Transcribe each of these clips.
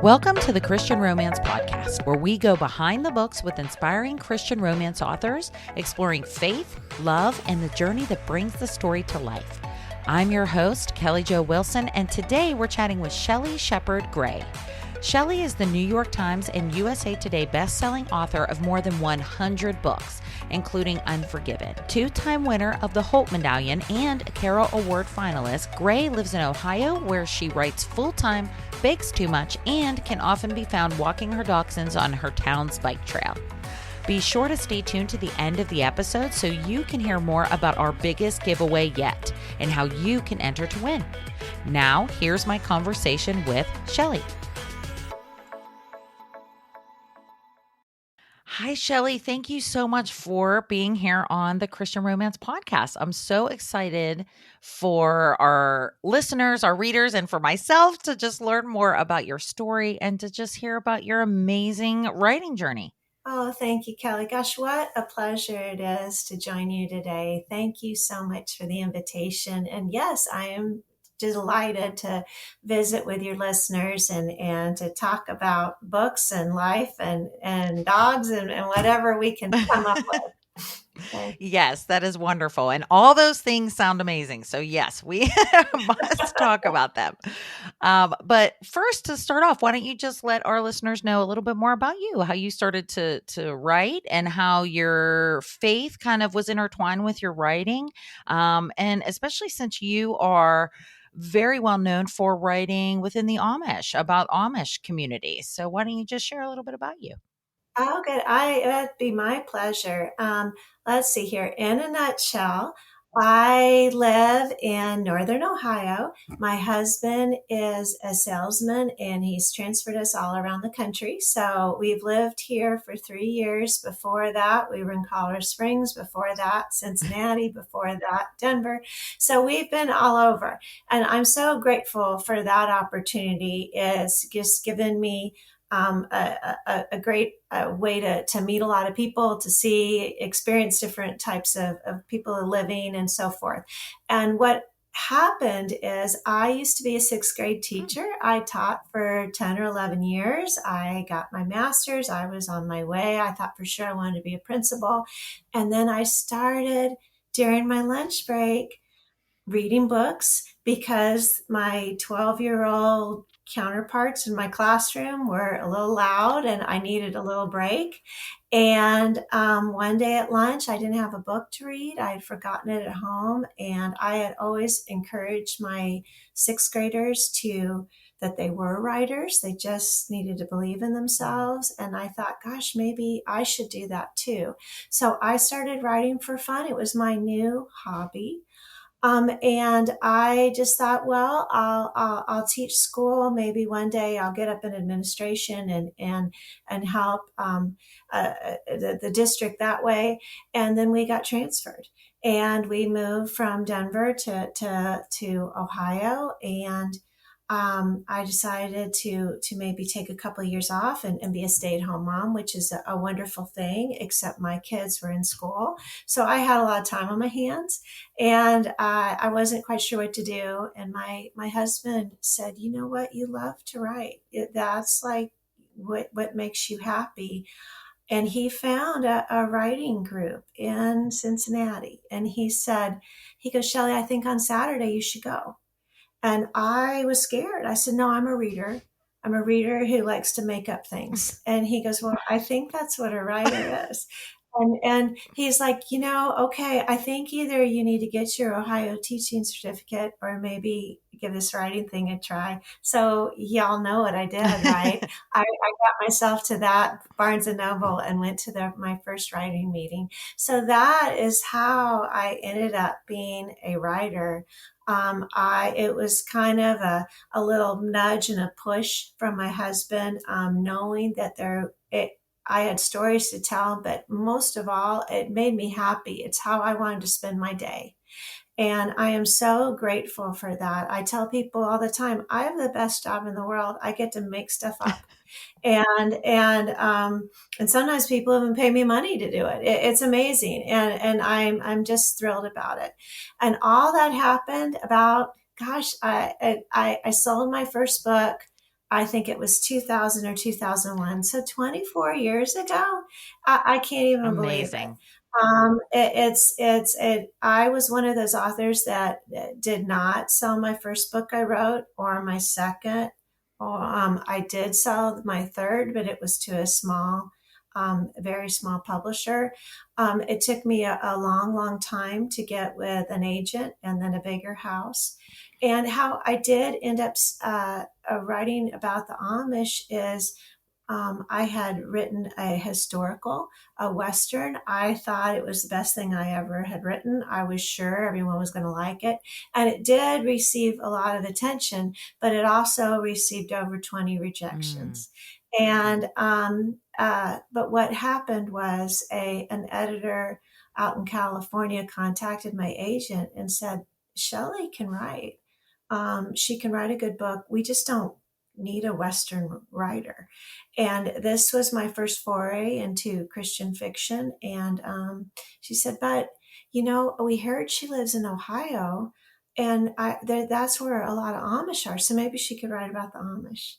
Welcome to the Christian Romance Podcast, where we go behind the books with inspiring Christian romance authors, exploring faith, love, and the journey that brings the story to life. I'm your host, Kelly Jo Wilson, and today we're chatting with Shelley Shepard Gray. Shelley is the New York Times and USA Today best-selling author of more than 100 books, including Unforgiven. Two-time winner of the HOLT Medallion and a Carol Award finalist, Gray lives in Ohio, where she writes full-time, bakes too much, and can often be found walking her dachshunds on her town's bike trail. Be sure to stay tuned to the end of the episode so you can hear more about our biggest giveaway yet and how you can enter to win. Now, here's my conversation with Shelley. Hi, Shelley. Thank you so much for being here on the Christian Romance Podcast. I'm so excited for our listeners, our readers, and for myself to just learn more about your story and to just hear about your amazing writing journey. Oh, thank you, Kelly. Gosh, what a pleasure it is to join you today. Thank you so much for the invitation. And yes, I am delighted to visit with your listeners and to talk about books and life and dogs and whatever we can come up with. Okay. Yes, that is wonderful. And all those things sound amazing. So yes, we must talk about them. But first, to start off, why don't you just let our listeners know a little bit more about you, how you started to write and how your faith kind of was intertwined with your writing. And especially since you are very well known for writing within the Amish, about Amish communities. So why don't you just share a little bit about you? Oh, good. That'd be my pleasure. Let's see here. In a nutshell, I live in Northern Ohio. My husband is a salesman and he's transferred us all around the country. So we've lived here for 3 years. Before that, we were in Colorado Springs. Before that, Cincinnati. Before that, Denver. So we've been all over. And I'm so grateful for that opportunity. It's just given me a great way to meet a lot of people, to see, experience different types of people living and so forth. And what happened is I used to be a sixth grade teacher. I taught for 10 or 11 years. I got my master's. I was on my way. I thought for sure I wanted to be a principal. And then I started during my lunch break reading books because my 12-year-old counterparts in my classroom were a little loud and I needed a little break. And one day at lunch, I didn't have a book to read. I had forgotten it at home. And I had always encouraged my sixth graders that they were writers. They just needed to believe in themselves. And I thought, gosh, maybe I should do that too. So I started writing for fun. It was my new hobby. And I just thought, well, I'll teach school. Maybe one day I'll get up in administration and help the district that way. And then we got transferred, and we moved from Denver to Ohio. And I decided to maybe take a couple of years off and be a stay-at-home mom, which is a wonderful thing, except my kids were in school. So I had a lot of time on my hands, and I wasn't quite sure what to do. And my husband said, you know what, you love to write. That's like what makes you happy. And he found a writing group in Cincinnati. And he goes, Shelley, I think on Saturday you should go. And I was scared. I said, no, I'm a reader. I'm a reader who likes to make up things. And he goes, well, I think that's what a writer is. And he's like, okay, I think either you need to get your Ohio teaching certificate or maybe give this writing thing a try. So y'all know what I did, right? I got myself to that Barnes and Noble and went to my first writing meeting. So that is how I ended up being a writer. It was kind of a little nudge and a push from my husband, knowing that I had stories to tell, but most of all, it made me happy. It's how I wanted to spend my day. And I am so grateful for that. I tell people all the time, I have the best job in the world. I get to make stuff up. And sometimes people even pay me money to do it. It's amazing. And I'm just thrilled about it. And all that happened about, gosh, I sold my first book I think it was 2000 or 2001. So 24 years ago, I can't even believe it. Amazing. I was one of those authors that did not sell my first book I wrote or my second. I did sell my third, but it was to a small, very small publisher. It took me a long, long time to get with an agent and then a bigger house. And how I did end up writing about the Amish is I had written a historical, a Western. I thought it was the best thing I ever had written. I was sure everyone was going to like it. And it did receive a lot of attention, but it also received over 20 Mm. rejections. And, but what happened was an editor out in California contacted my agent and said, Shelley can write. She can write a good book. We just don't need a Western writer. And this was my first foray into Christian fiction. And she said, but, we heard she lives in Ohio, and that's where a lot of Amish are. So maybe she could write about the Amish.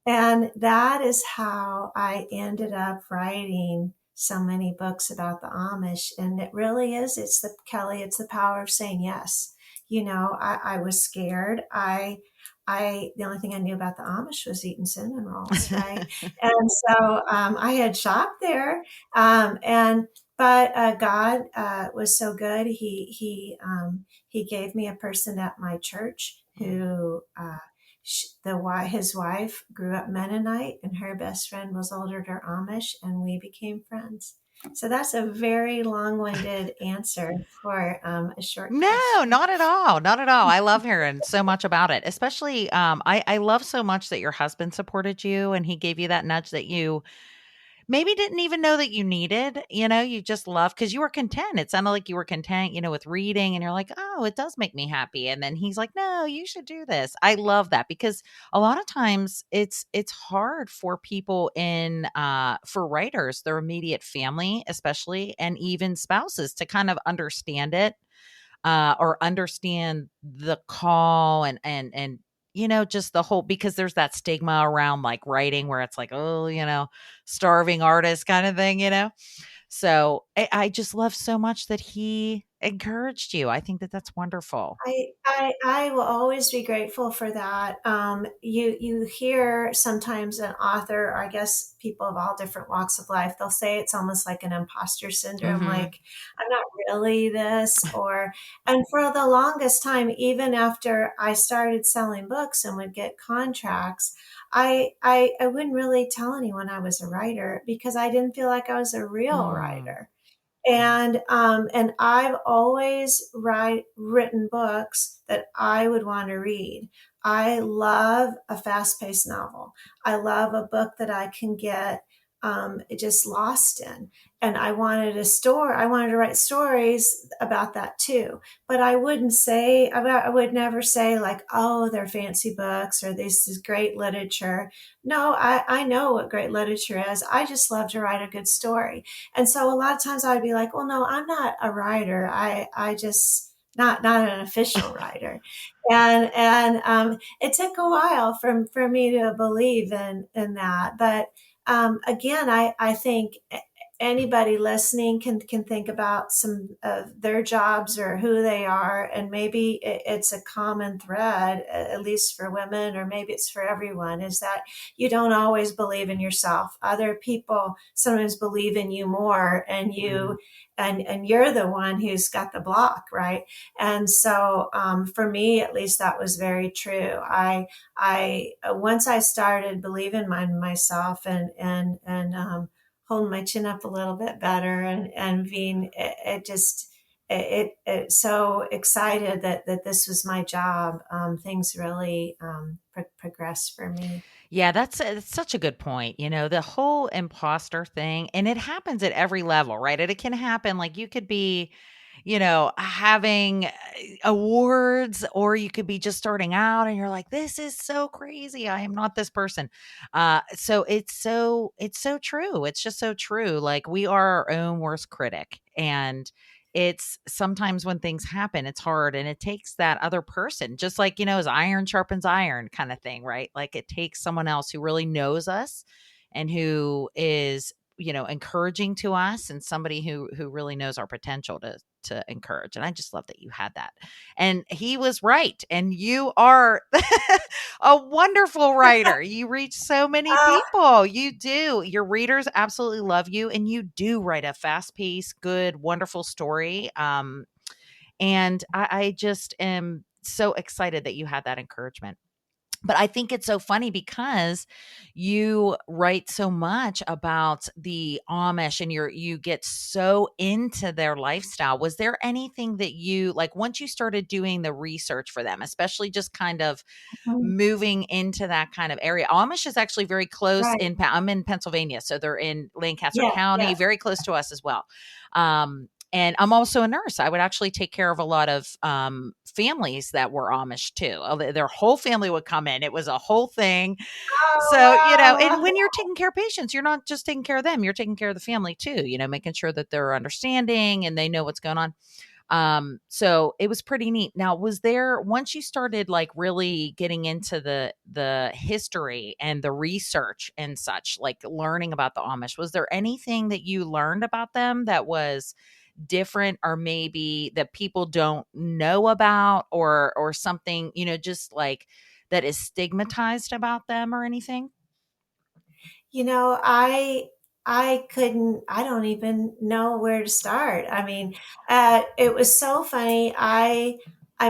And that is how I ended up writing so many books about the Amish. And it really is, it's the power of saying yes. I was scared. The only thing I knew about the Amish was eating cinnamon rolls, right? And so I had shopped there. But God was so good. He gave me a person at my church who, his wife grew up Mennonite, and her best friend was older to Amish, and we became friends. So that's a very long-winded answer for a short No, question. not at all. Not at all. I love hearing so much about it. Especially, I love so much that your husband supported you and he gave you that nudge that you maybe didn't even know that you needed. You just love because you were content. It sounded like you were content, with reading, and you're like, oh, it does make me happy. And then he's like, no, you should do this. I love that because a lot of times it's hard for people for writers, their immediate family, especially, and even spouses to kind of understand it, or understand the call and just the whole, because there's that stigma around like writing where it's like, oh, starving artist kind of thing. So I just love so much that he encouraged you. I think that that's wonderful. I will always be grateful for that. You hear sometimes an author, or I guess people of all different walks of life, they'll say it's almost like an imposter syndrome, Hmm. like I'm not really this, and for the longest time, even after I started selling books and would get contracts, I wouldn't really tell anyone I was a writer because I didn't feel like I was a real Mm. writer. And I've always written books that I would want to read. I love a fast-paced novel. I love a book that I can get just lost in. And I wanted to write stories about that too. But I would never say like, oh, they're fancy books or this is great literature. No, I know what great literature is. I just love to write a good story. And so a lot of times I'd be like, well, no, I'm not a writer. I just not an official writer. And it took a while for me to believe in that. But again, I think anybody listening can think about some of their jobs or who they are, and maybe it's a common thread, at least for women, or maybe it's for everyone, is that you don't always believe in yourself. Other people sometimes believe in you more, and you're the one who's got the block, right? And so for me, at least, that was very true. I once I started believing in myself and holding my chin up a little bit better and being it so excited that this was my job. Things really progressed for me. Yeah, that's such a good point. The whole imposter thing, and it happens at every level, right? It can happen like you could be, having awards, or you could be just starting out and you're like, this is so crazy. I am not this person. So it's so true. It's just so true. Like we are our own worst critic. And it's sometimes when things happen, it's hard, and it takes that other person, just like, as iron sharpens iron kind of thing, right? Like it takes someone else who really knows us and who is, encouraging to us, and somebody who really knows our potential to encourage. And I just love that you had that. And he was right. And you are a wonderful writer. You reach so many Uh, people. You do. Your readers absolutely love you, and you do write a fast-paced, good, wonderful story. And I just am so excited that you had that encouragement. But I think it's so funny because you write so much about the Amish, and you get so into their lifestyle. Was there anything that you like once you started doing the research for them, especially just kind of moving into that kind of area? Amish is actually very close right. I'm in Pennsylvania, so they're in Lancaster Yeah. County, Yeah. very close to us as well. And I'm also a nurse. I would actually take care of a lot of families that were Amish too. Their whole family would come in. It was a whole thing. Oh, So, and wow. when you're taking care of patients, you're not just taking care of them, you're taking care of the family too, making sure that they're understanding and they know what's going on. So it was pretty neat. Now, was there, once you started like really getting into the history and the research and such, like learning about the Amish, was there anything that you learned about them that was different, or maybe that people don't know about, or something, just like that is stigmatized about them or anything? I don't even know where to start. I mean, it was so funny. I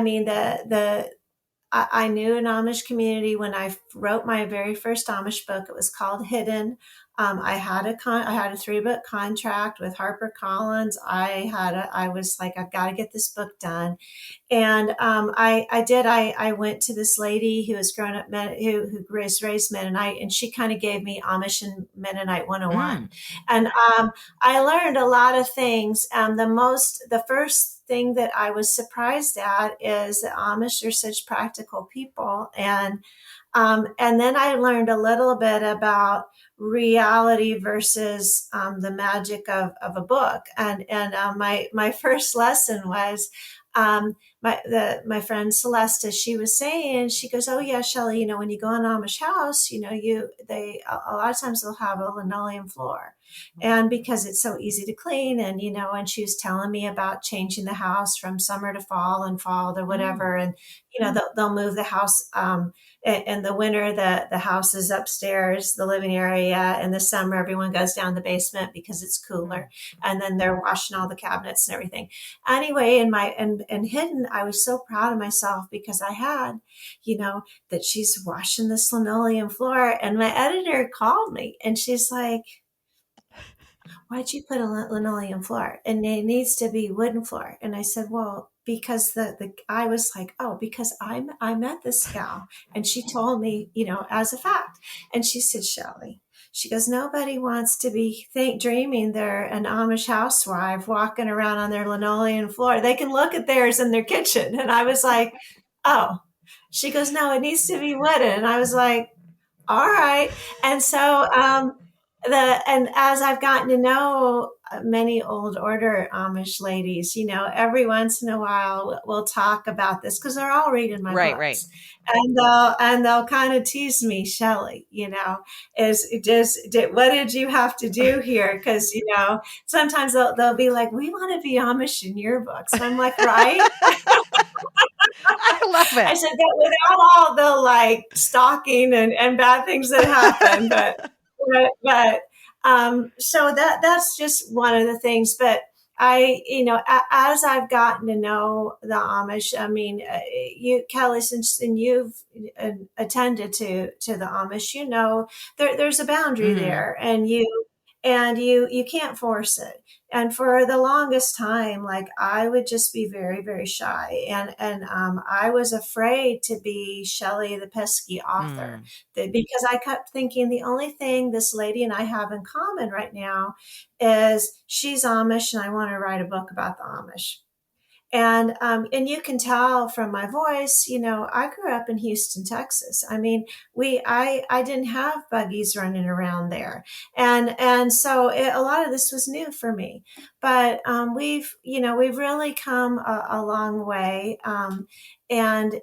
mean, I knew an Amish community when I wrote my very first Amish book. It was called Hidden. I had a 3-book contract with HarperCollins. I was like, I've got to get this book done. And I did. I went to this lady who was grown up, who was raised Mennonite, and she kind of gave me Amish and Mennonite 101. Mm, And I learned a lot of things. The first thing that I was surprised at is that Amish are such practical people. And then I learned a little bit about reality versus the magic of a book. And my first lesson was my friend Celesta. She was saying, she goes, "Oh yeah, Shelley, when you go in an Amish house, they a lot of times they'll have a linoleum floor, and because it's so easy to clean, and she was telling me about changing the house from summer to fall and fall to mm, whatever, and they'll move the house." In the winter, the house is upstairs, the living area. In the summer, everyone goes down the basement because it's mm. cooler. And then they're washing all the cabinets and everything. Anyway, in Hidden, I was so proud of myself because I had, that she's washing this linoleum floor. And my editor called me and she's like, "Why'd you put a linoleum floor? And it needs to be wooden floor." And I said, "Well, because I was like, oh, because I met this gal and she told me, as a fact." And she said, "Shelley," she goes, "nobody wants to be dreaming they're an Amish housewife walking around on their linoleum floor. They can look at theirs in their kitchen." And I was like, "Oh." She goes, "No, it needs to be wooden." And I was like, "All right." And so and as I've gotten to know many old order Amish ladies, every once in a while we'll talk about this because they're all reading my Right, right. books, and they'll kind of tease me, "Shelley, is what did you have to do here?" Because sometimes they'll be like, "We want to be Amish in your books," and I'm like, "Right." I love I it. said that without all the like stalking and bad things that happen, but so that's just one of the things. But as I've gotten to know the Amish, I mean, you, Kelly, since and you've attended to the Amish, there's a boundary Mhm. there, and you can't force it. And for the longest time, like I would just be very, very shy, and I was afraid to be Shelley, the pesky author, Mm. because I kept thinking the only thing this lady and I have in common right now is she's Amish, and I want to write a book about the Amish. And you can tell from my voice, I grew up in Houston, Texas. I mean, I didn't have buggies running around there. And so a lot of this was new for me, but we've really come a long way. And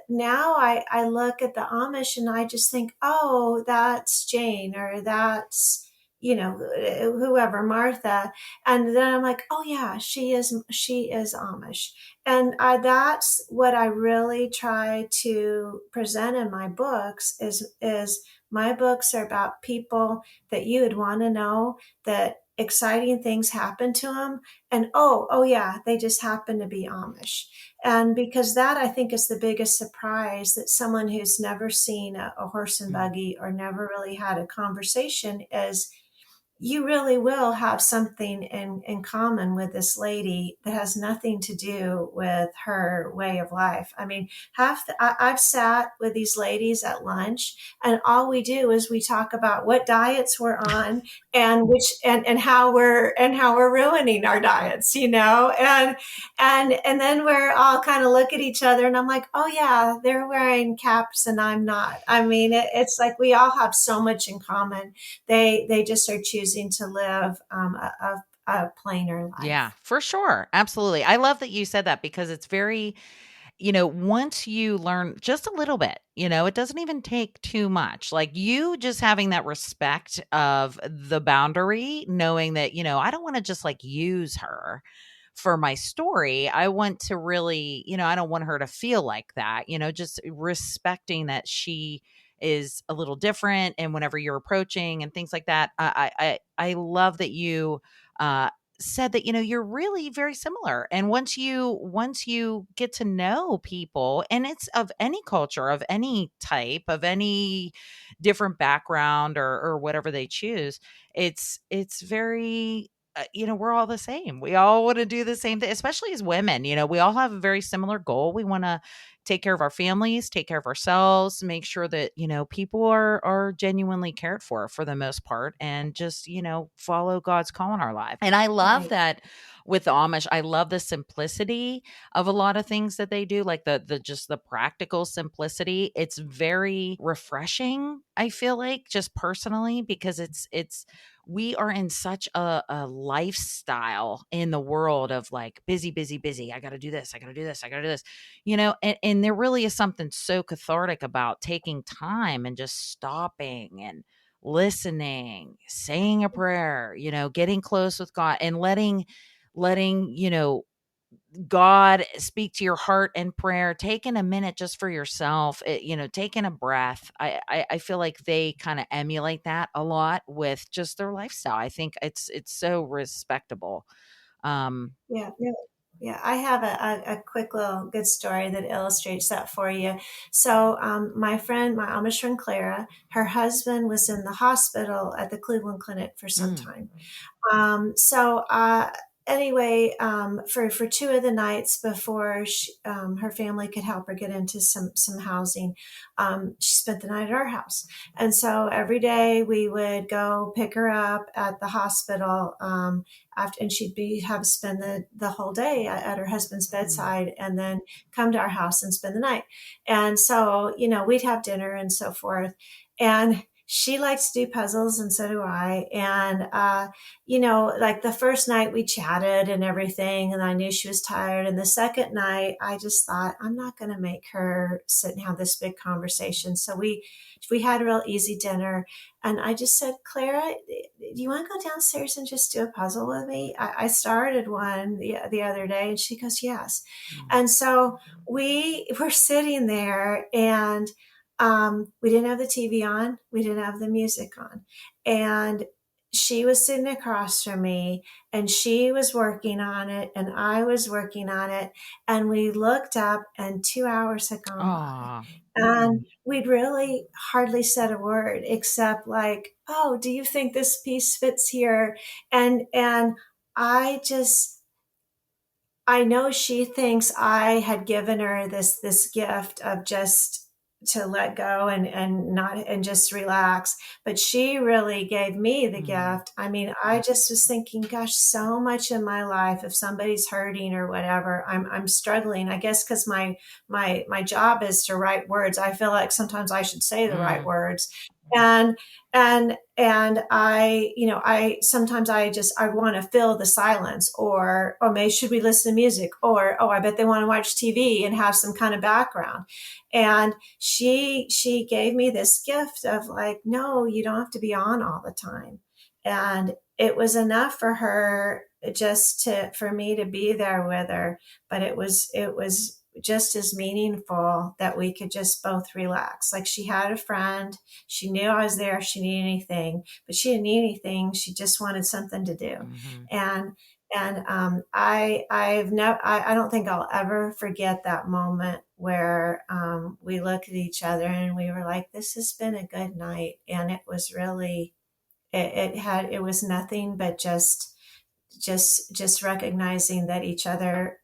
now I look at the Amish and I just think, oh, that's Jane, or that's, whoever, Martha. And then I'm like, oh yeah, she is Amish. And that's what I really try to present in my books is my books are about people that you would want to know, that exciting things happen to them. And oh yeah, they just happen to be Amish. And because that, I think, is the biggest surprise, that someone who's never seen a horse and buggy or never really had a conversation, is you really will have something in common with this lady that has nothing to do with her way of life. I mean, I've sat with these ladies at lunch, and all we do is we talk about what diets we're on, and how we're ruining our diets, and then we're all kind of look at each other, and I'm like, oh yeah, they're wearing caps and I'm not. I mean, it's like we all have so much in common. They just are choosing to live a plainer Yeah, life. for sure. Absolutely. I love that you said that because it's very, once you learn just a little bit, it doesn't even take too much. Like you just having that respect of the boundary, knowing that, I don't want to just like use her for my story. I want to really, I don't want her to feel like that, just respecting that she is a little different and whenever you're approaching and things like that. I love that you uh said that you're really very similar, and once you get to know people, and it's of any culture, of any type, of any different background, or whatever they choose, it's very we're all the same. We all want to do the same thing, especially as women. We all have a very similar goal. We want to take care of our families, take care of ourselves, make sure that, people are genuinely cared for the most part, and just, follow God's call in our life. And I love Right. that with the Amish. I love the simplicity of a lot of things that they do, like the just the practical simplicity. It's very refreshing, I feel like, just personally, because it's we are in such a lifestyle in the world of like busy, busy, busy. I got to do this. I got to do this. I got to do this, and there really is something so cathartic about taking time and just stopping and listening, saying a prayer, getting close with God, and letting God speak to your heart in prayer, taking a minute just for yourself, taking a breath. I feel like they kind of emulate that a lot with just their lifestyle. I think it's so respectable. Um, Yeah. Yeah. Yeah, I have a quick little good story that illustrates that for you. So, my friend, my Amish friend Clara, her husband was in the hospital at the Cleveland Clinic for some mm, time. So anyway, for two of the nights before her family could help her get into some housing, she spent the night at our house. And so every day we would go pick her up at the hospital, and she'd have spend the whole day at her husband's mm. bedside, and then come to our house and spend the night. And so we'd have dinner and so forth. And she likes to do puzzles, and so do I. And like the first night we chatted and everything, and I knew she was tired. And the second night, I just thought, I'm not going to make her sit and have this big conversation. So we had a real easy dinner, and I just said, Clara, do you want to go downstairs and just do a puzzle with me? I started one the other day, and she goes, yes. Mm. And so we were sitting there, and we didn't have the TV on, we didn't have the music on, and she was sitting across from me, and she was working on it and I was working on it, and we looked up and 2 hours had gone by, Aw. and we'd really hardly said a word except like, oh, do you think this piece fits here? And I just, I know she thinks I had given her this gift of just let go and not and just relax. But she really gave me the gift. I mean, I just was thinking, gosh, so much in my life, if somebody's hurting or whatever, I'm struggling. I guess because my job is to write words. I feel like sometimes I should say the right words. And I, I sometimes I want to fill the silence, or maybe should we listen to music, or I bet they want to watch TV and have some kind of background. And she gave me this gift of like, no, you don't have to be on all the time. And it was enough for her for me to be there with her. But it was just as meaningful that we could just both relax. Like, she had a friend. She knew I was there if she needed anything, but she didn't need anything. She just wanted something to do. And I don't think I'll ever forget that moment where we looked at each other and we were like, this has been a good night. And it was really, it was nothing but just recognizing that each other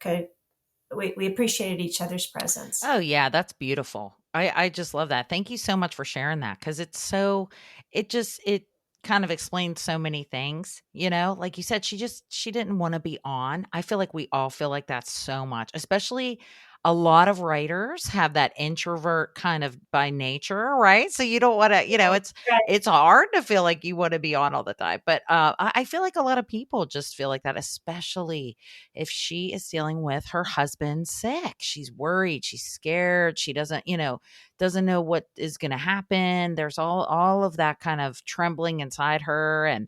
we appreciated each other's presence. Oh yeah, that's beautiful. I just love that. Thank you so much for sharing that, because it kind of explains so many things, like you said, she didn't want to be on. I feel like we all feel like that so much, especially a lot of writers have that introvert kind of by nature, right? So you don't want to, Right. it's hard to feel like you want to be on all the time. But I feel like a lot of people just feel like that, especially if she is dealing with her husband sick. She's worried, she's scared, she doesn't know what is going to happen. There's all of that kind of trembling inside her. And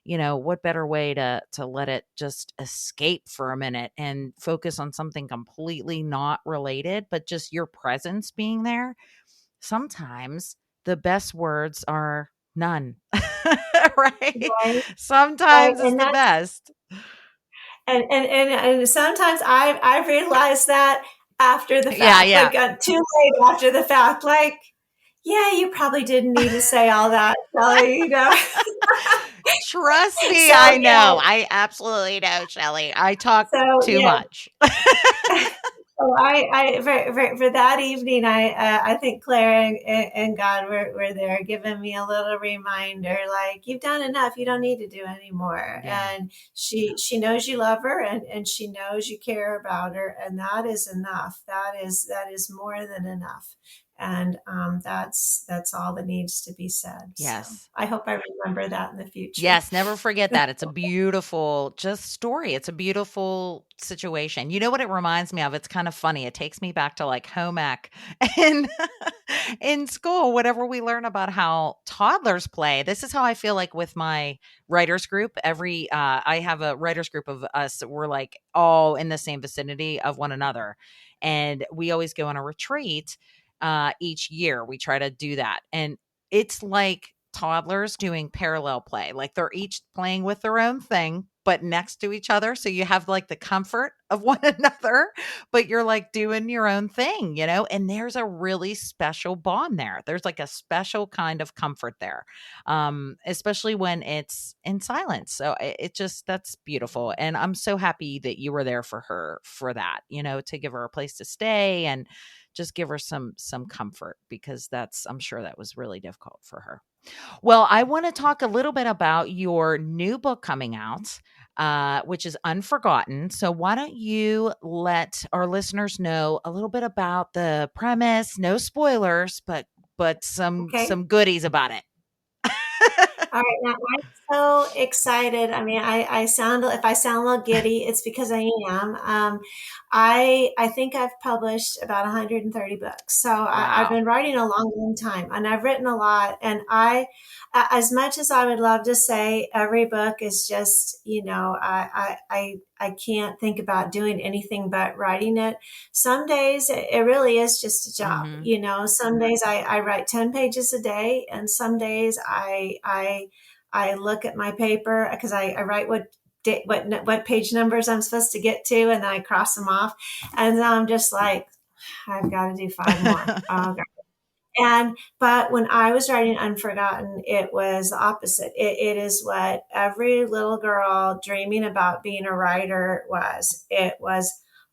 what better way to let it just escape for a minute and focus on something completely not related, but just your presence being there. Sometimes the best words are none. Right? Right. Right. Sometimes it's And the that's best. and sometimes I realized that after the Yeah, fact, yeah. like too late after the fact, like, yeah, you probably didn't need to say all that, Shelley, Trust me, So I yeah, know. I absolutely know, Shelley. I talk so too yeah. much. So for that evening, I think Claire and God were there giving me a little reminder, like, you've done enough. You don't need to do anymore. Yeah. And she knows you love her, and she knows you care about her. And that is enough. That is more than enough. And that's all that needs to be said. So Yes. I hope I remember that in the future. Yes, never forget that. It's a beautiful just story. It's a beautiful situation. You know what it reminds me of? It's kind of funny. It takes me back to like home ec in in school, whatever we learn about how toddlers play. This is how I feel like with my writers group. I have a writers group of us. We're like all in the same vicinity of one another. And we always go on a retreat each year. We try to do that. And it's like toddlers doing parallel play. Like they're each playing with their own thing, but next to each other. So you have like the comfort of one another, but you're like doing your own thing, and there's a really special bond there. There's like a special kind of comfort there, especially when it's in silence. So it just, that's beautiful. And I'm so happy that you were there for her for that, to give her a place to stay and just give her some comfort, because I'm sure that was really difficult for her. Well, I want to talk a little bit about your new book coming out, which is Unforgotten. So, why don't you let our listeners know a little bit about the premise? No spoilers, but Okay. some goodies about it. All right, now I'm so excited. I mean, if I sound a little giddy, it's because I am. I think I've published about 130 books. So I've Wow. been writing a long, long time, and I've written a lot. And as much as I would love to say every book is just, I can't think about doing anything but writing it. Some days it really is just a job. Hmm. Some days I write 10 pages a day, and some days I look at my paper because I write what page numbers I'm supposed to get to, and then I cross them off, and then I'm just like, I've got to do 5 more. Oh, God. But when I was writing Unforgotten, it was the opposite. It is what every little girl dreaming about being a writer was.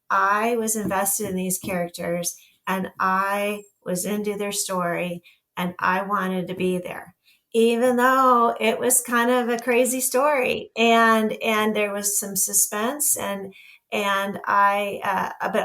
I was invested in these characters, and I was into their story, and I wanted to be there, even though it was kind of a crazy story, and there was some suspense, and but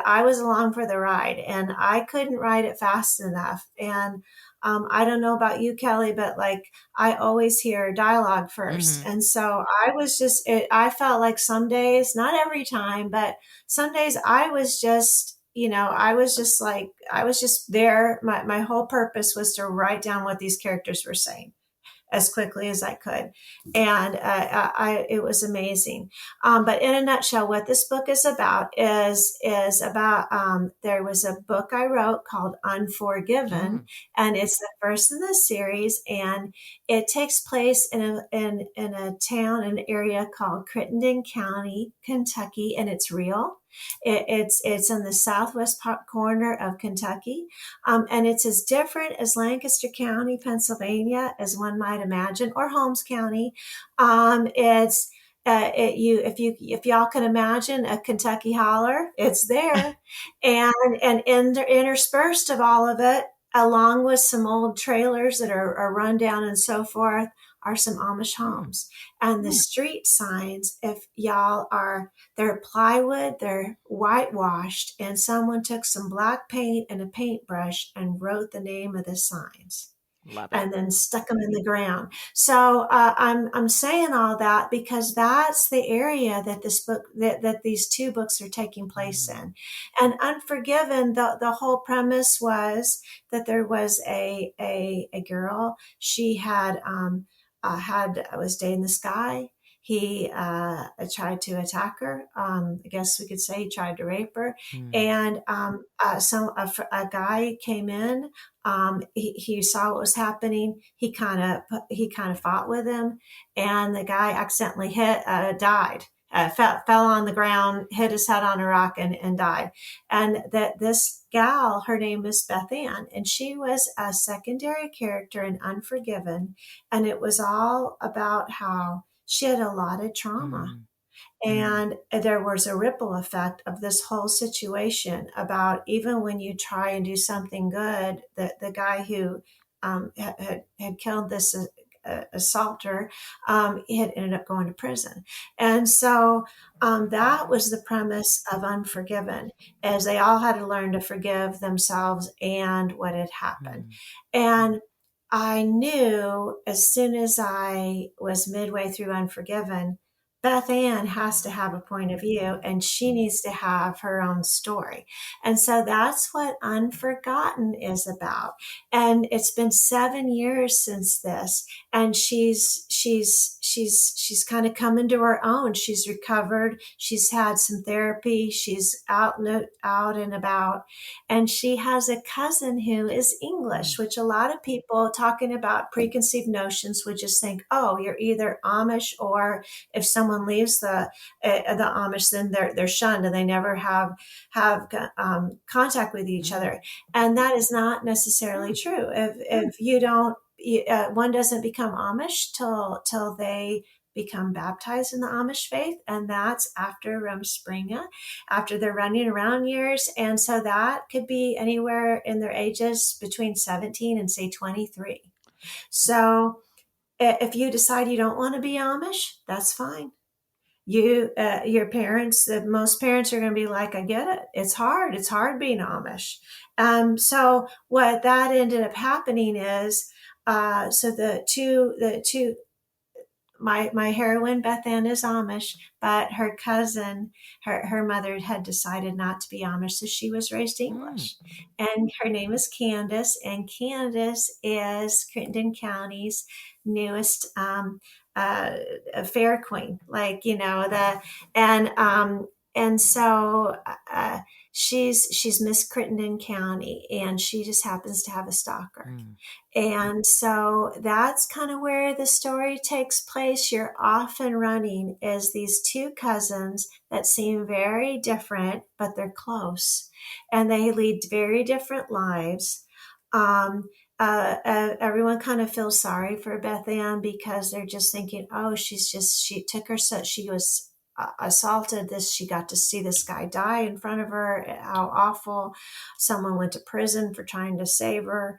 I was along for the ride, and I couldn't ride it fast enough. And I don't know about you, Kelly, but like I always hear dialogue first. And so I felt like some days, not every time, but some days I was just, I was just there. My whole purpose was to write down what these characters were saying as quickly as I could. And it was amazing. But in a nutshell, what this book is about is about, there was a book I wrote called Unforgiven, and it's the first in the series, and it takes place in a town, an area called Crittenden County, Kentucky, and it's real. It's in the southwest corner of Kentucky, and it's as different as Lancaster County, Pennsylvania, as one might imagine, or Holmes County. It's if y'all can imagine a Kentucky holler, it's there, and interspersed of all of it, along with some old trailers that are run down and so forth, are some Amish homes. And the street signs, if y'all are, they're plywood, they're whitewashed, and someone took some black paint and a paintbrush and wrote the name of the signs. Love it. And then stuck them in the ground. So I'm saying all that because that's the area that this book, that these two books are taking place in. And Unforgiven, the whole premise was that there was a girl. She was dating this guy. He tried to attack her. I guess we could say he tried to rape her. And a guy came in. He saw what was happening. He kind of fought with him, and the guy accidentally died. Fell on the ground, hit his head on a rock, and died. And that this gal, her name is Bethanne, and she was a secondary character in Unforgiven, and it was all about how she had a lot of trauma. And there was a ripple effect of this whole situation about even when you try and do something good, the guy who had killed this assaulter, he had ended up going to prison. And so that was the premise of Unforgiven, as they all had to learn to forgive themselves and what had happened. And I knew as soon as I was midway through Unforgiven, Bethanne has to have a point of view, and she needs to have her own story. And so that's what Unforgotten is about. And it's been 7 years since this, and she's kind of come into her own. She's recovered. She's had some therapy. She's out and about, and she has a cousin who is English, which a lot of people talking about preconceived notions would just think, oh, you're either Amish, or if someone leaves the Amish, then they're shunned and they never have contact with each other. And that is not necessarily true. If you don't, one doesn't become Amish till they become baptized in the Amish faith, and that's after Rumspringa, after they're running around years. And so that could be anywhere in their ages between 17 and say 23. So if you decide you don't want to be Amish, that's fine. Your parents, most parents are going to be like, I get it. It's hard being Amish. So what that ended up happening is, so the two, my heroine Bethanne is Amish, but her cousin, her mother had decided not to be Amish, so she was raised English. And her name is Candace, and Candace is Crittenden County's newest fair queen, like and so she's Miss Crittenden County, and she just happens to have a stalker. And so that's kind of where the story takes place. You're off and running as these two cousins that seem very different, but they're close, and they lead very different lives. Everyone kind of feels sorry for Bethanne because they're just thinking, oh, she took her, so she was assaulted this. She got to see this guy die in front of her. How awful. Someone went to prison for trying to save her.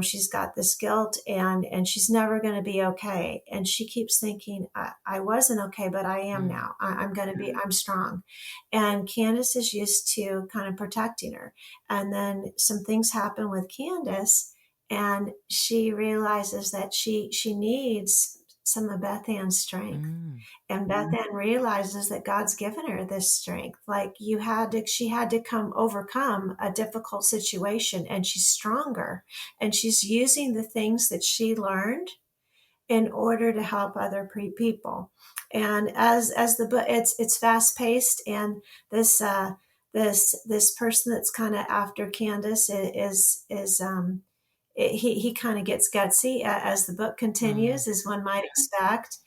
She's got this guilt, and she's never going to be okay. And she keeps thinking, I wasn't okay, but I am now. I'm going to be, I'm strong. And Candace is used to kind of protecting her. And then some things happen with Candace, and she realizes that she needs some of Bethanne's strength. And Bethanne realizes that God's given her this strength. Like she had to overcome a difficult situation, and she's stronger, and she's using the things that she learned in order to help other people. And as the book, it's fast paced, and this person that's kind of after Candace he kind of gets gutsy as the book continues, as one might expect.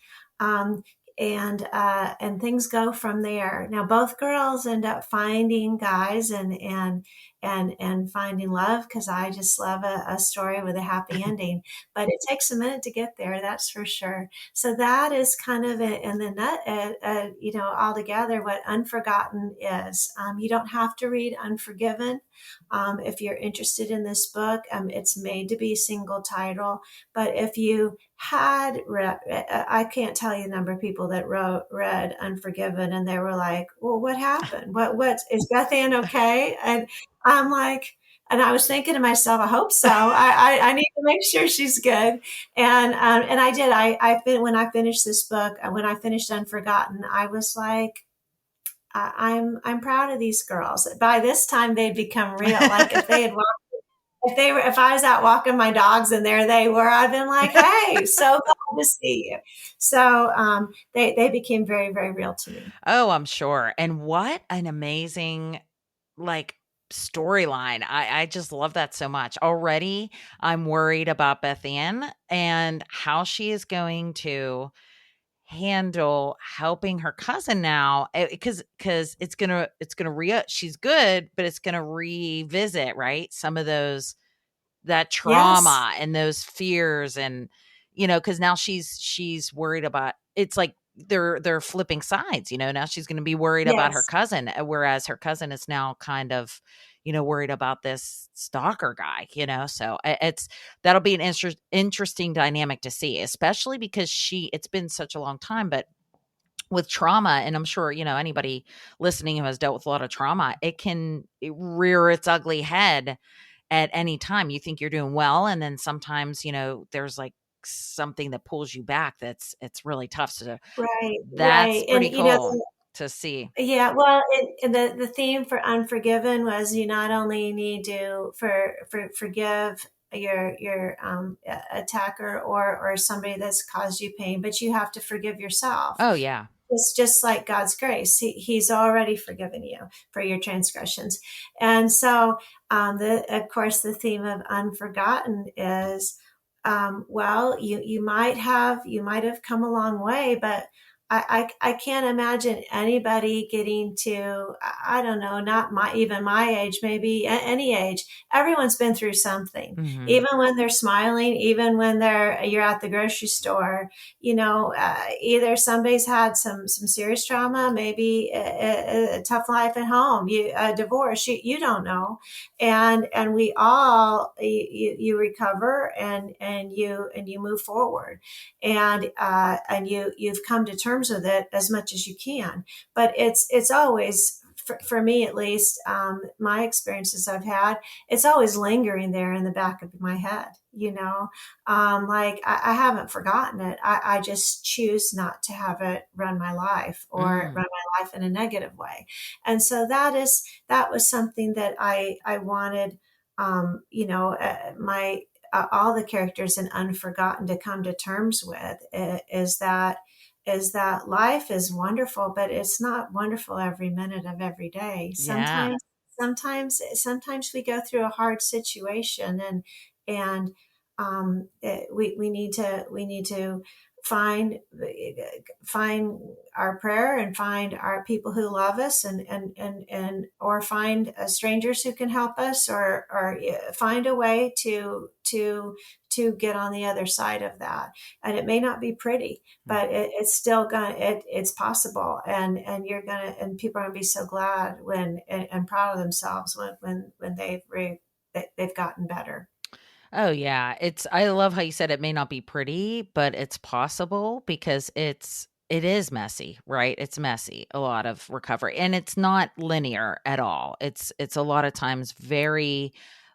Um, and things go from there. Now, both girls end up finding guys and finding love, because I just love a story with a happy ending. But it takes a minute to get there, that's for sure. So that is kind of in the nut, altogether what Unforgotten is. You don't have to read Unforgiven. If you're interested in this book, it's made to be single title. But if you had read, I can't tell you the number of people that read Unforgiven, and they were like, well, what happened? What is Bethanne okay? And I'm like, and I was thinking to myself, I hope so. I need to make sure she's good. And I did. When I finished this book, when I finished Unforgotten, I was like, I'm proud of these girls. By this time, they'd become real. Like if I was out walking my dogs and there they were, I'd been like, hey, so glad to see you. So they became very, very real to me. Oh, I'm sure. And what an amazing, like, storyline. I just love that so much. Already, I'm worried about Bethanne and how she is going to handle helping her cousin now, because she's good, but it's gonna revisit, right, some of that Yes. trauma and those fears, and because now she's worried about, it's like they're flipping sides, now she's going to be worried about her Yes. cousin, whereas her cousin is now kind of worried about this stalker guy, so that'll be an interesting dynamic to see, especially because it's been such a long time, but with trauma, and I'm sure anybody listening who has dealt with a lot of trauma, it can rear its ugly head at any time. You think you're doing well, and then sometimes there's like something that pulls you back, it's really tough. So Right. that's Right. And pretty cool to see. yeah, well, the theme for Unforgiven was you not only need to forgive your attacker or somebody that's caused you pain, but you have to forgive yourself. Oh yeah. It's just like God's grace. He's already forgiven you for your transgressions. And so, of course, the theme of Unforgotten is, well, you might have come a long way, but I can't imagine anybody getting to, I don't know, not even my age, maybe any age. Everyone's been through something, Mm-hmm. even when they're smiling, even when you're at the grocery store, either somebody's had some serious trauma, maybe a tough life at home, a divorce, you don't know. And we all, you recover, and you move forward, and you've come to terms with it as much as you can. But it's always, for me at least, my experiences I've had, it's always lingering there in the back of my head. Like I haven't forgotten it. I just choose not to have it run my life, or run my life in a negative way. And so that was something that I wanted, my all the characters in Unforgotten to come to terms with, is that life is wonderful, but it's not wonderful every minute of every day. Yeah. Sometimes we go through a hard situation, and we need to find find our prayer and find our people who love us, and or find strangers who can help us, or find a way to get on the other side of that. And it may not be pretty, but it's still gonna it's possible, and you're gonna, and people are gonna be so glad when, and proud of themselves when they've gotten better. Oh yeah, I love how you said it may not be pretty, but it's possible because it is messy, right? It's messy, a lot of recovery, and it's not linear at all. It's a lot of times very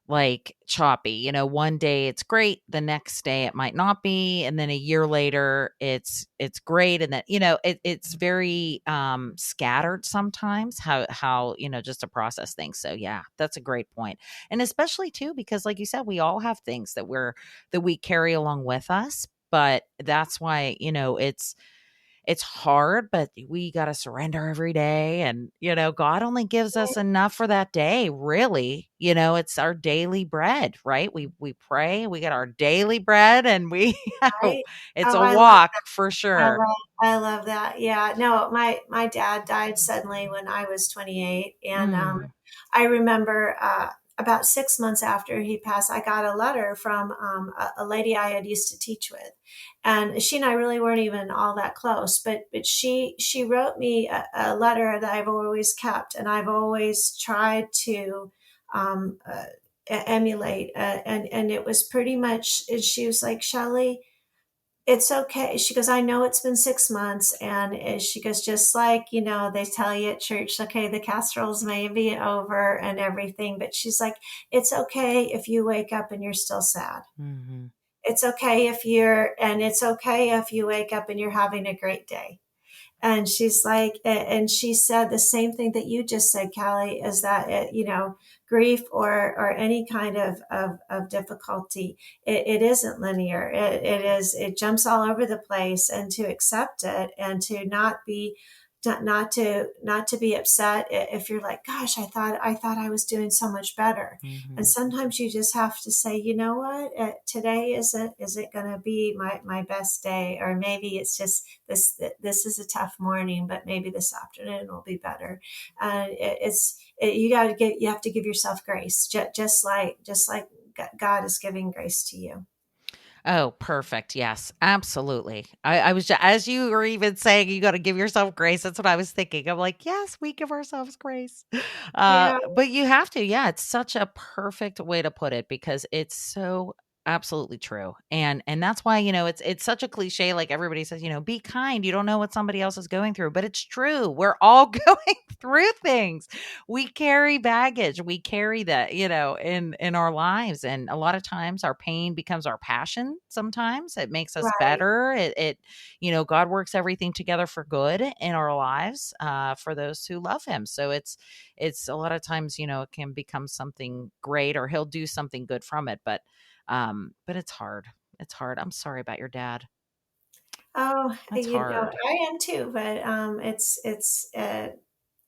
like choppy. One day it's great, the next day it might not be, and then a year later it's great, and then it's very scattered sometimes how just to process things. So yeah, that's a great point. And especially too, because like you said, we all have things that we carry along with us. But that's why, it's hard, but we got to surrender every day. And, God only gives us enough for that day, really. It's our daily bread, right? We pray, we get our daily bread, and Right? it's Oh, a walk for I sure. love I love that. Yeah. No, my dad died suddenly when I was 28, and Mm, I remember about 6 months after he passed, I got a letter from a lady I had used to teach with, and she and I really weren't even all that close. But she wrote me a letter that I've always kept, and I've always tried to um, uh, emulate. And it was pretty much. She was like, Shelley, it's okay. She goes, I know it's been 6 months. And she goes, just like, they tell you at church, okay, the casseroles may be over and everything. But she's like, it's okay if you wake up and you're still sad. mhm, It's okay if you wake up and you're having a great day. And she's like, and she said the same thing that you just said, Callie, is that grief or any kind of difficulty, it isn't linear. It jumps all over the place, and to accept it, and to not to be upset if you're like, gosh, I thought I was doing so much better. And mhm. sometimes you just have to say, you know what, today isn't going to be my best day, or maybe it's just this is a tough morning, but maybe this afternoon will be better. And you have to give yourself grace, just like God is giving grace to you. Oh, perfect. Yes, absolutely. I was just, as you were even saying, you got to give yourself grace. That's what I was thinking. I'm like, yes, we give ourselves grace. Yeah, But you have to. Yeah, it's such a perfect way to put it because it's so absolutely true. And that's why, it's such a cliche. Like everybody says, be kind. You don't know what somebody else is going through, but it's true. We're all going through things. We carry baggage. We carry that, in our lives, and a lot of times our pain becomes our passion. Sometimes it makes us right, better. God works everything together for good in our lives, for those who love him. So it's a lot of times, it can become something great, or he'll do something good from it. But it's hard. It's hard. I'm sorry about your dad. oh, That's hard. I am too, but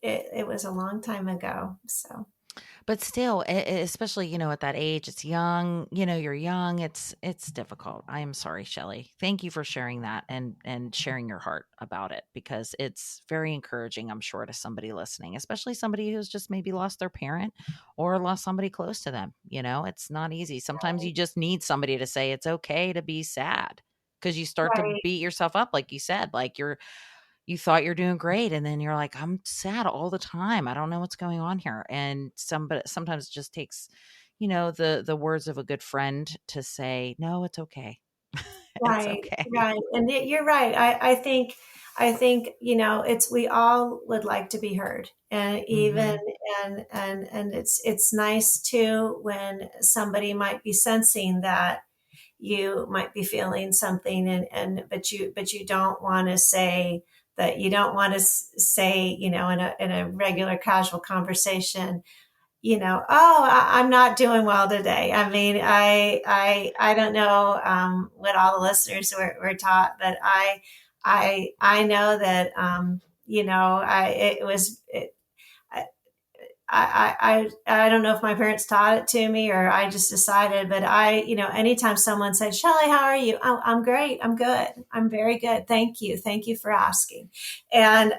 it was a long time ago, so. But still, especially, at that age, it's young, you're young. It's difficult. I am sorry, Shelley. Thank you for sharing that and sharing your heart about it, because it's very encouraging, I'm sure, to somebody listening, especially somebody who's just maybe lost their parent or lost somebody close to them. It's not easy. Sometimes you just need somebody to say it's okay to be sad, because you start to Right, beat yourself up, like you said, like you thought you're doing great, and then you're like, I'm sad all the time, I don't know what's going on here. And sometimes it just takes the words of a good friend to say, no, it's okay. It's right, okay. right. And you're right. I think it's, we all would like to be heard, and even, Hmm. and it's nice too when somebody might be sensing that you might be feeling something, and but you don't want to say that, you don't want to say, in a regular casual conversation, oh, I'm not doing well today. I mean, I don't know what all the listeners were taught, but I know that, I it was it, I don't know if my parents taught it to me or I just decided, but anytime someone said, Shelley, how are you? Oh, I'm great. I'm good. I'm very good. Thank you. Thank you for asking. And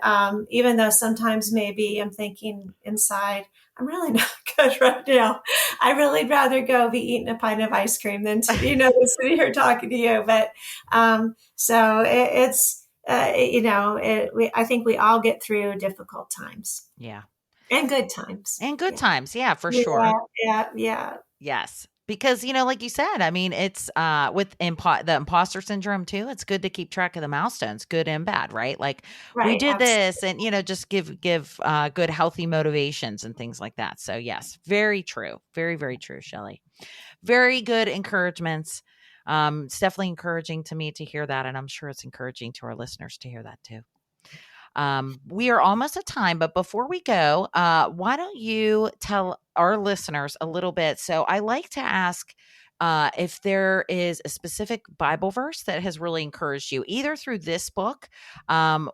even though sometimes maybe I'm thinking inside, I'm really not good right now. I really rather go be eating a pint of ice cream than sitting here talking to you. But so it's I think we all get through difficult times. Yeah. And good times. And good Yeah. times. Yeah, for Yeah. sure. Yeah. Yeah. Yes. Because, like you said, I mean, it's with the imposter syndrome too. It's good to keep track of the milestones, good and bad, right? Like we Right. did this Absolutely. and, just give good, healthy motivations and things like that. So, yes, very true. Very, very true, Shelley. Very good encouragements. It's definitely encouraging to me to hear that. And I'm sure it's encouraging to our listeners to hear that too. We are almost at time, but before we go, why don't you tell our listeners a little bit? So I like to ask if there is a specific Bible verse that has really encouraged you, either through this book,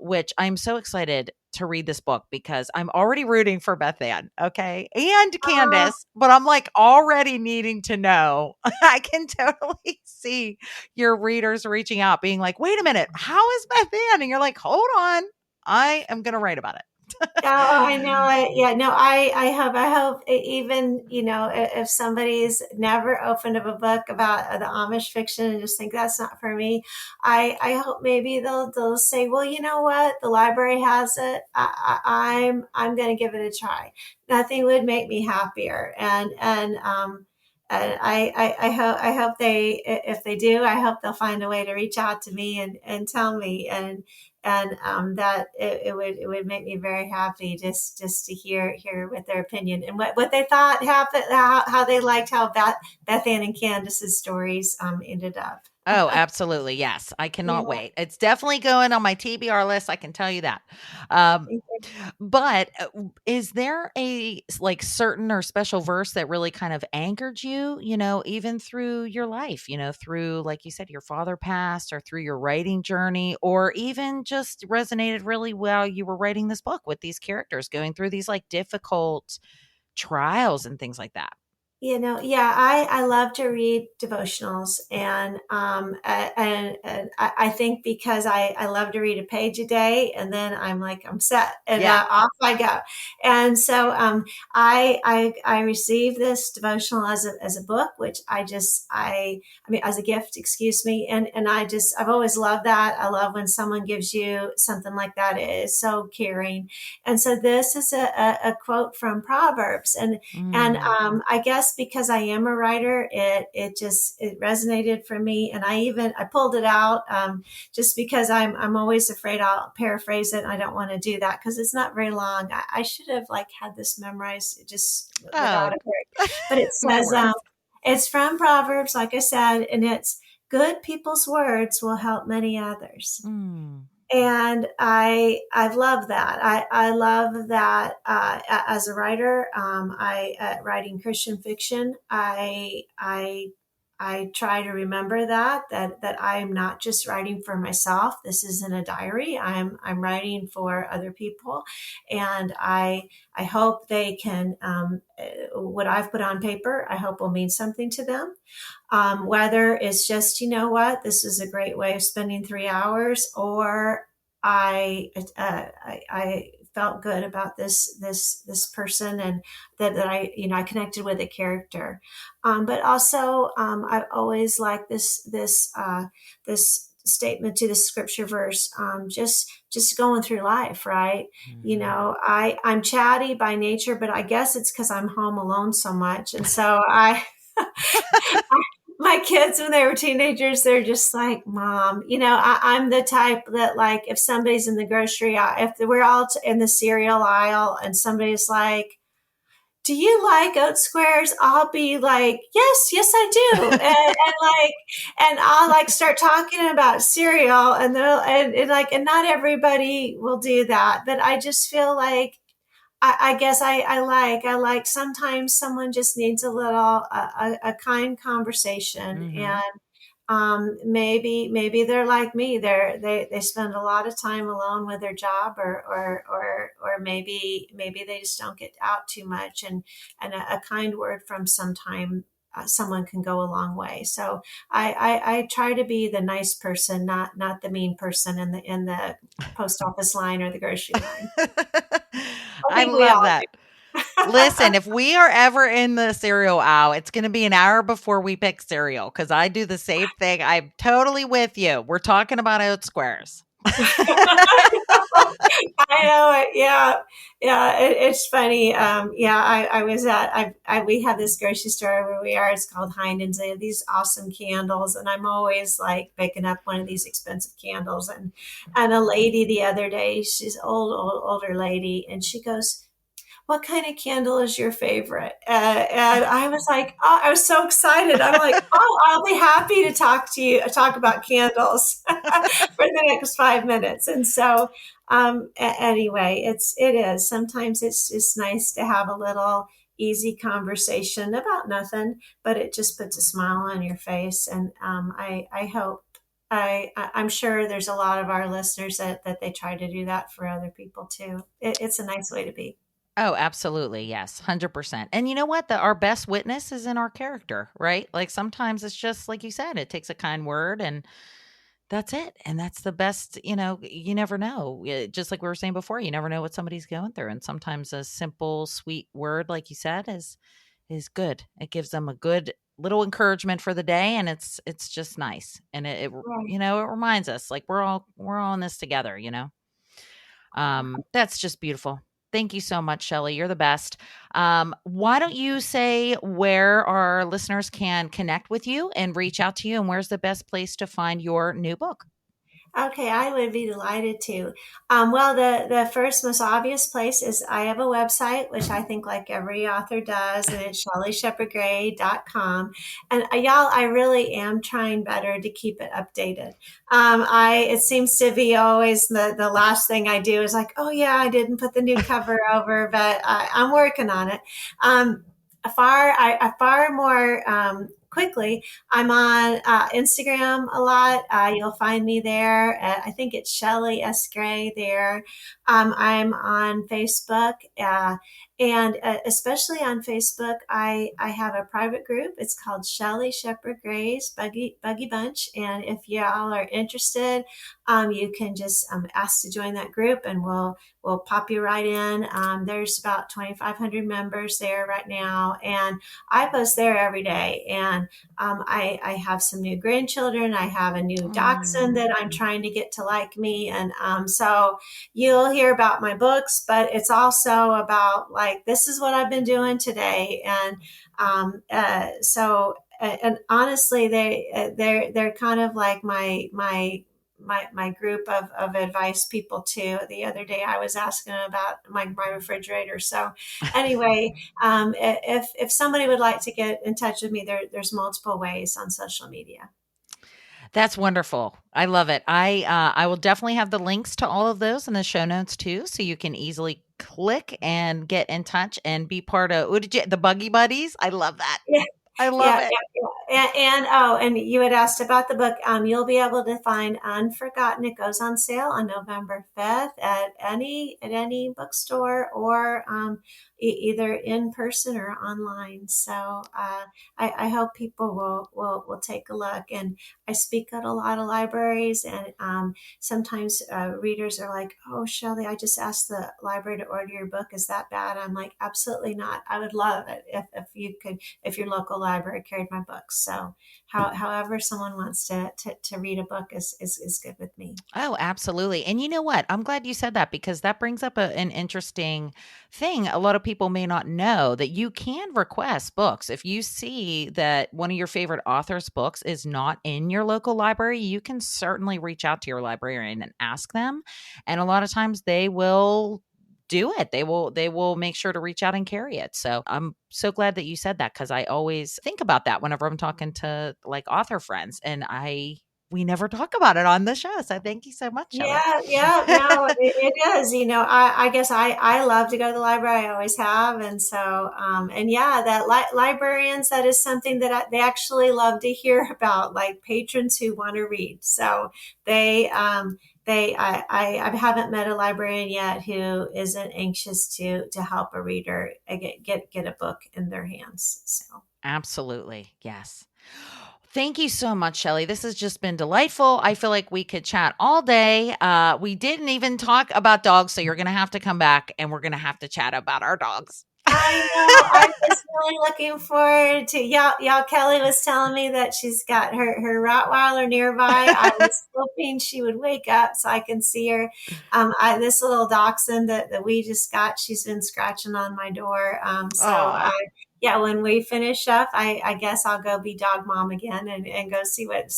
which I'm so excited to read this book because I'm already rooting for Bethanne, okay, and Uh, Candace, but I'm like already needing to know. I can totally see your readers reaching out, being like, wait a minute, how is Bethanne? And you're like, hold on. I am going to write about it. oh, I know it. Yeah, no, I hope even, if somebody's never opened up a book about the Amish fiction and just think that's not for me, I hope maybe they'll say, well, you know what? The library has it. I'm going to give it a try. Nothing would make me happier. And I hope if they do, I hope they'll find a way to reach out to me and tell me. And that it would make me very happy just to hear what their opinion and what they thought happened, how they liked how Bethanne and Candace's stories ended up. Oh, absolutely. Yes. I Yeah. cannot wait. It's definitely going on my TBR list. I can tell you that. Um, but is there a like certain or special verse that really kind of anchored you, even through your life, through, like you said, your father passed or through your writing journey, or even just resonated really well you were writing this book with these characters going through these like difficult trials and things like that? Yeah, I love to read devotionals, and I think because I love to read a page a day, and then I'm set, and Yeah. off I go. And so I received this devotional as a book, which I mean as a gift, excuse me, and I've always loved that. I love when someone gives you something like that. It is so caring, and so this is a quote from Proverbs, and Mm. I guess because I am a writer, it resonated for me, and I pulled it out just because I'm always afraid I'll paraphrase it. And I don't want to do that because it's not very long. I should have had this memorized just without Oh, a break. But it no says worries. it's from Proverbs, like I said, and it's good people's words will help many others. Mm. And I love that. I love that as a writer. Writing Christian fiction. I try to remember that I am not just writing for myself. This isn't a diary. I'm writing for other people, and I hope they can what I've put on paper. I hope will mean something to them, whether it's just, this is a great way of spending 3 hours, or I felt good about this person, and that I connected with a character, but also I've always liked this statement to the scripture verse, just going through life, right? Mhm. I'm chatty by nature, but I guess it's because I'm home alone so much, and so I my kids, when they were teenagers, they're just like, Mom, I'm the type that, if somebody's in the grocery aisle, if we're all in the cereal aisle and somebody's like, do you like oat squares? I'll be like, yes, I do. And I'll start talking about cereal, and not everybody will do that. But I just feel like, I guess I like sometimes someone just needs a little, a kind conversation, Mhm. and Maybe they're like me. They spend a lot of time alone with their job, or maybe they just don't get out too much. And a kind word from someone can go a long way. So I try to be the nice person, not the mean person in the post office line or the grocery line. I I think we love all that. Listen, if we are ever in the cereal aisle, it's going to be an hour before we pick cereal because I do the same thing. I'm totally with you. We're talking about oat squares. I know it. Yeah, yeah. It's funny. Yeah, I was at. we have this grocery store where we are. It's called Heinen's. They have these awesome candles, and I'm always like picking up one of these expensive candles. And a lady the other day, she's older lady, and she goes, what kind of candle is your favorite? And I was like, oh, I was so excited. I'm like, oh, I'll be happy to talk about candles for the next 5 minutes. And so, anyway, it is. Sometimes it's just nice to have a little easy conversation about nothing, but it just puts a smile on your face. And I hope. I'm sure there's a lot of our listeners that they try to do that for other people too. It's a nice way to be. Oh, absolutely. Yes, 100%. And you know what? Our best witness is in our character, right? Like sometimes it's just like you said, it takes a kind word and that's it. And that's the best, you never know. Just like we were saying before, you never know what somebody's going through. And sometimes a simple, sweet word, like you said, is good. It gives them a good little encouragement for the day and it's just nice. And Right. it reminds us like we're all in this together, That's just beautiful. Thank you so much, Shelley. You're the best. Why don't you say where our listeners can connect with you and reach out to you, and where's the best place to find your new book? Okay, I would be delighted to. Well, the first most obvious place is I have a website, which I think like every author does, and it's ShelleyShepardGray.com. And y'all, I really am trying better to keep it updated. It seems to be always the last thing I do is like, oh yeah, I didn't put the new cover over, but I'm working on it. Far more quickly. I'm on Instagram a lot. You'll find me there. I think it's Shelley S. Gray there. I'm on Facebook. And especially on Facebook, I have a private group. It's called Shelley Shepard Gray's Buggy Bunch. And if y'all are interested, you can just ask to join that group and we'll pop you right in. There's about 2,500 members there right now. And I post there every day. And I have some new grandchildren. I have a new dachshund Mm. that I'm trying to get to like me. And so you'll hear about my books, but it's also about like, this is what I've been doing today. And and honestly, they're kind of like my group of advice people too. The other day I was asking about my refrigerator. So anyway, if somebody would like to get in touch with me, there's multiple ways on social media. That's wonderful. I love it. I will definitely have the links to all of those in the show notes too, so you can easily click and get in touch and be part of the Buggy Buddies. I love that. Yeah, I love yeah, it. yeah. And you had asked about the book. You'll be able to find Unforgotten. It goes on sale on November 5th at any bookstore or either in person or online. So I hope people will take a look. And I speak at a lot of libraries, and sometimes readers are like, "Oh, Shelley, I just asked the library to order your book. Is that bad?" I'm like, "Absolutely not. I would love it if your local library carried my books." So, however someone wants to read a book is good with me. Oh, absolutely. And you know what? I'm glad you said that because that brings up an interesting thing. A lot of people may not know that you can request books. If you see that one of your favorite author's books is not in your local library, you can certainly reach out to your librarian and ask them. And a lot of times they will do it. They will make sure to reach out and carry it. So I'm so glad that you said that because I always think about that whenever I'm talking to like author friends. And we never talk about it on the show. So thank you so much, Shelley. Yeah, yeah, no, it is. I guess I love to go to the library. I always have, and so and yeah, that librarians, that is something that they actually love to hear about, like patrons who want to read. So I haven't met a librarian yet who isn't anxious to help a reader get a book in their hands. So. Absolutely. Yes. Thank you so much, Shelley. This has just been delightful. I feel like we could chat all day. We didn't even talk about dogs, so you're going to have to come back and we're going to have to chat about our dogs. I know. I'm just really looking forward to y'all. Kelly was telling me that she's got her Rottweiler nearby. I was hoping she would wake up so I can see her. This little dachshund that we just got, she's been scratching on my door. Yeah, when we finish up, I guess I'll go be dog mom again and go see what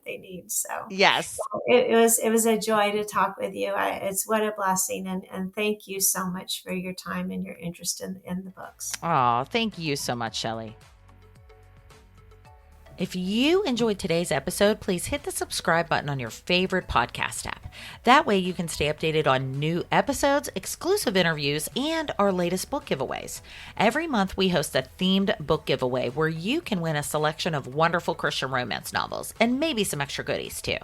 they need. So Yes. it was a joy to talk with you. It's what a blessing, and thank you so much for your time and your interest in the books. Oh, thank you so much, Shelley. If you enjoyed today's episode, please hit the subscribe button on your favorite podcast app. That way you can stay updated on new episodes, exclusive interviews, and our latest book giveaways. Every month we host a themed book giveaway where you can win a selection of wonderful Christian romance novels and maybe some extra goodies too.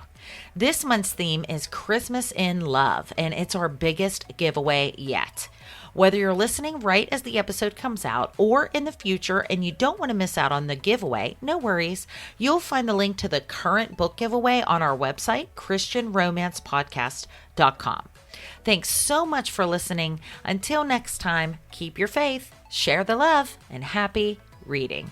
This month's theme is Christmas in Love, and it's our biggest giveaway yet. Whether you're listening right as the episode comes out or in the future and you don't want to miss out on the giveaway, no worries. You'll find the link to the current book giveaway on our website, christianromancepodcast.com. Thanks so much for listening. Until next time, keep your faith, share the love, and happy reading.